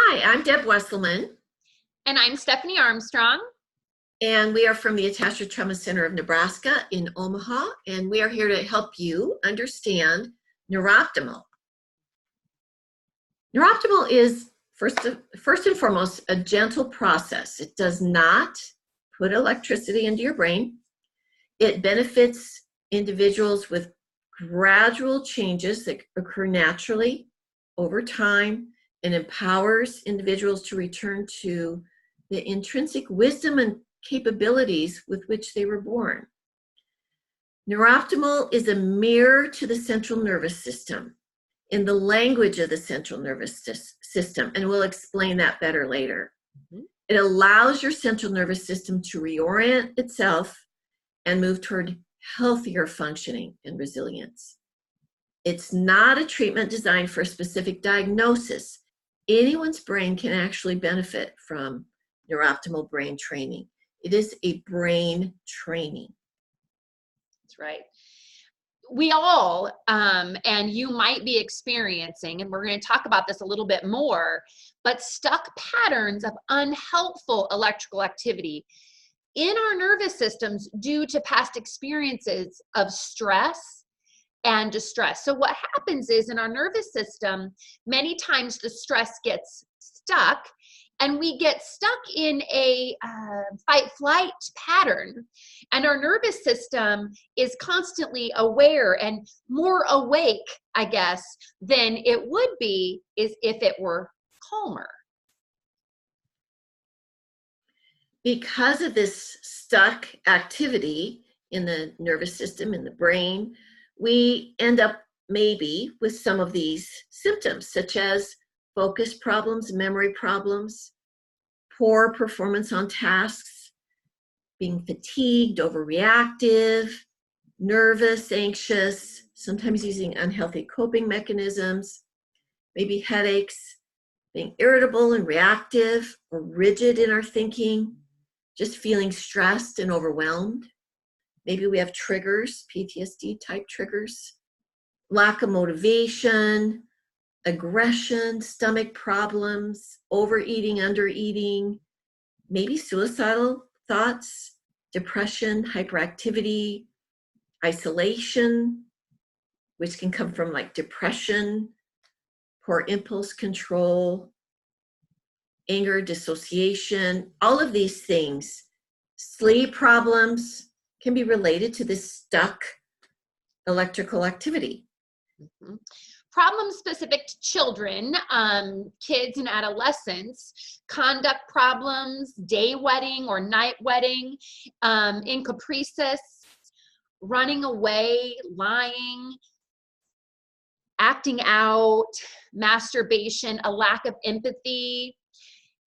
Hi, I'm Deb Wesselman, And I'm Stephanie Armstrong. and we are from the Attachment Trauma Center of Nebraska in Omaha, and we are here to help you understand NeurOptimal. NeurOptimal is first and foremost a gentle process. It does not put electricity into your brain. It benefits individuals with gradual changes that occur naturally over time and empowers individuals to return to the intrinsic wisdom and capabilities with which they were born. NeurOptimal is a mirror to the central nervous system in the language of the central nervous system, and we'll explain that better later. It allows your central nervous system to reorient itself and move toward healthier functioning and resilience. It's not a treatment designed for a specific diagnosis. Anyone's brain can actually benefit from NeurOptimal brain training. It is a brain training. That's right. We all, and you might be experiencing, and we're going to talk about this a little bit more, but stuck patterns of unhelpful electrical activity in our nervous systems due to past experiences of stress and distress. So what happens is in our nervous system, many times the stress gets stuck and we get stuck in a fight-flight pattern. And our nervous system is constantly aware and more awake, I guess, than it would be if it were calmer. Because of this stuck activity in the nervous system, in the brain, we end up maybe with some of these symptoms, such as focus problems, memory problems, poor performance on tasks, being fatigued, overreactive, nervous, anxious, sometimes using unhealthy coping mechanisms, maybe headaches, being irritable and reactive or rigid in our thinking, just feeling stressed and overwhelmed. Maybe we have triggers, PTSD type triggers, lack of motivation, aggression, stomach problems, overeating, undereating, maybe suicidal thoughts, depression, hyperactivity, isolation, which can come from like depression, poor impulse control, anger, dissociation, all of these things. Sleep problems can be related to this stuck electrical activity. Mm-hmm. Problems specific to children, kids and adolescents, conduct problems, day wedding or night wedding, incaprices, running away, lying, acting out, masturbation, a lack of empathy.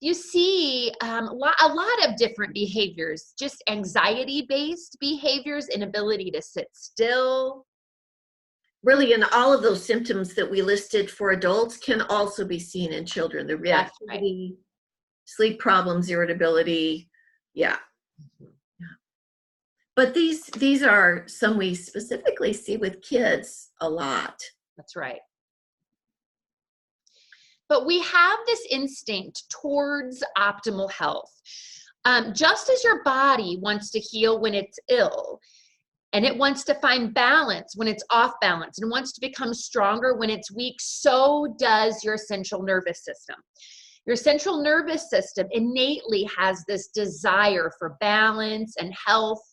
You see a lot of different behaviors, just anxiety-based behaviors, inability to sit still. Really, and all of those symptoms that we listed for adults can also be seen in children. The reactivity, sleep problems, irritability, yeah. But these are some we specifically see with kids a lot. That's right. But we have this instinct towards optimal health. Just as your body wants to heal when it's ill, and it wants to find balance when it's off balance, and wants to become stronger when it's weak, so does your central nervous system. Your central nervous system innately has this desire for balance and health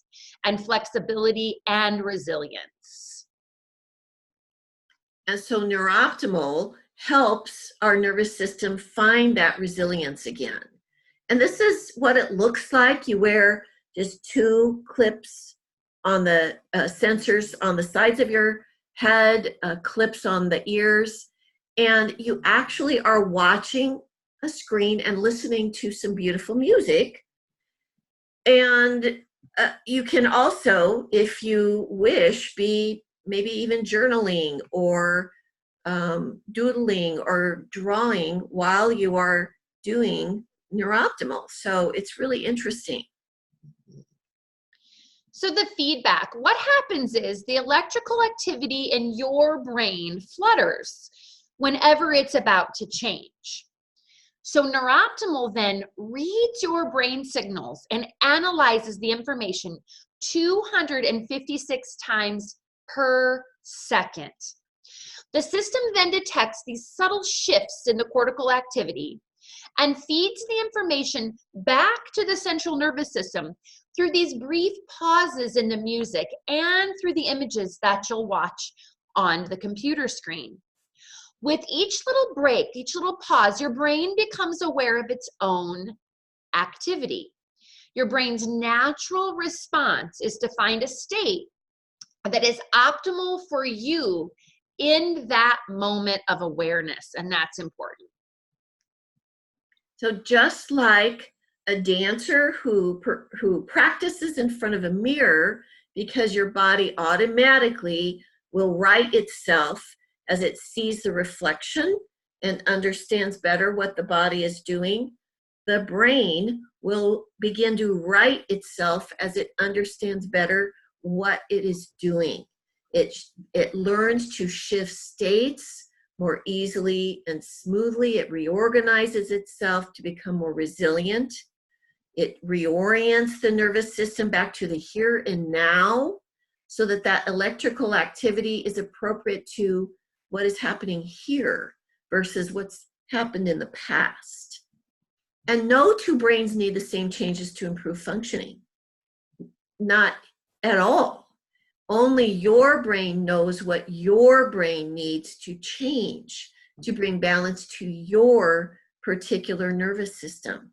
and flexibility and resilience. And so NeurOptimal helps our nervous system find that resilience again. And this is what it looks like. You wear just 2 clips on the sensors on the sides of your head, clips on the ears, and you actually are watching a screen and listening to some beautiful music. And you can also, if you wish, be maybe even journaling or doodling or drawing while you are doing NeurOptimal. So it's really interesting. So the feedback, what happens is the electrical activity in your brain flutters whenever it's about to change. So NeurOptimal then reads your brain signals and analyzes the information 256 times per second. The system then detects these subtle shifts in the cortical activity and feeds the information back to the central nervous system through these brief pauses in the music and through the images that you'll watch on the computer screen. With each little break, each little pause, your brain becomes aware of its own activity. Your brain's natural response is to find a state that is optimal for you in that moment of awareness, and that's important. So just like a dancer who practices in front of a mirror, because your body automatically will right itself as it sees the reflection and understands better what the body is doing, the brain will begin to right itself as it understands better what it is doing. It learns to shift states more easily and smoothly. It reorganizes itself to become more resilient. It reorients the nervous system back to the here and now so that that electrical activity is appropriate to what is happening here versus what's happened in the past. And no two brains need the same changes to improve functioning. Not at all. Only your brain knows what your brain needs to change to bring balance to your particular nervous system.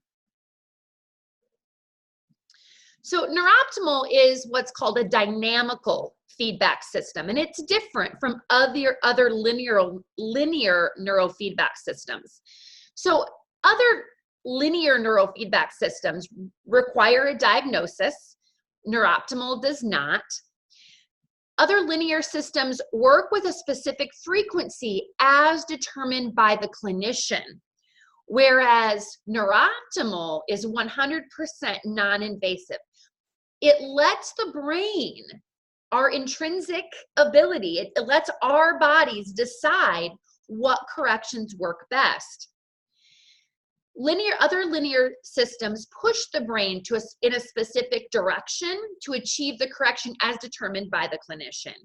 So NeurOptimal is what's called a dynamical feedback system, and it's different from other linear neurofeedback systems. So other linear neurofeedback systems require a diagnosis. NeurOptimal does not. Other linear systems work with a specific frequency as determined by the clinician, whereas NeurOptimal is 100% non-invasive. It lets the brain, our intrinsic ability, it lets our bodies decide what corrections work best. Other linear systems push the brain in a specific direction to achieve the correction as determined by the clinician.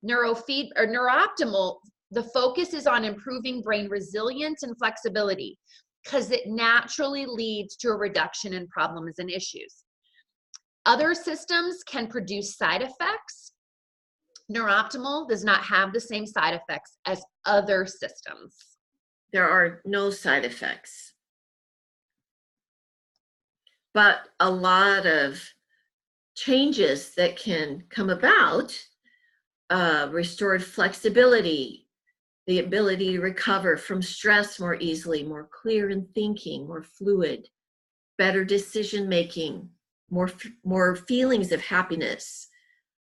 NeurOptimal, the focus is on improving brain resilience and flexibility because it naturally leads to a reduction in problems and issues. Other systems can produce side effects. NeurOptimal does not have the same side effects as other systems. There are no side effects. But a lot of changes that can come about, restored flexibility, the ability to recover from stress more easily, more clear in thinking, more fluid, better decision making, more feelings of happiness,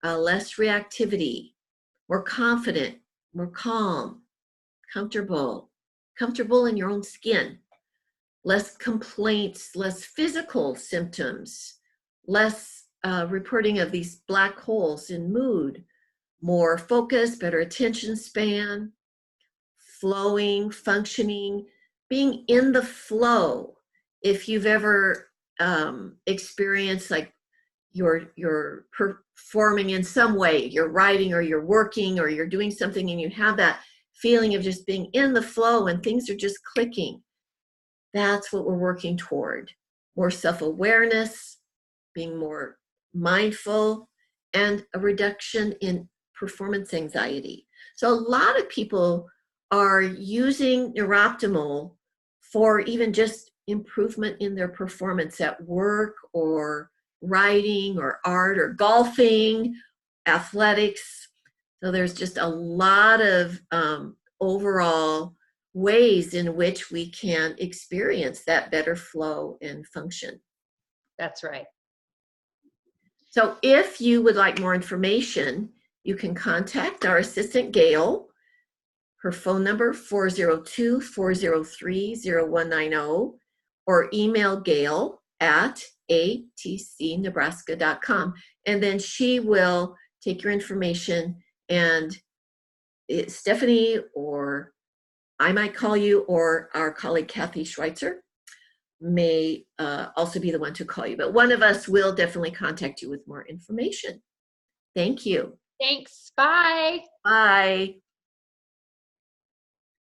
less reactivity, more confident, more calm, comfortable in your own skin, less complaints, less physical symptoms, less reporting of these black holes in mood, more focus, better attention span, flowing, functioning, being in the flow. If you've ever experienced like you're performing in some way, you're writing or you're working or you're doing something and you have that feeling of just being in the flow and things are just clicking. That's what we're working toward. More self-awareness, being more mindful, and a reduction in performance anxiety. So a lot of people are using NeurOptimal for even just improvement in their performance at work or writing or art or golfing, athletics. So there's just a lot of overall ways in which we can experience that better flow and function. That's right. So if you would like more information, you can contact our assistant, Gail. Her phone number, 402-403-0190, or email Gail at atcnebraska.com. And then she will take your information and Stephanie or I might call you, or our colleague Kathy Schweitzer may also be the one to call you. But one of us will definitely contact you with more information. Thank you. Thanks. Bye. Bye.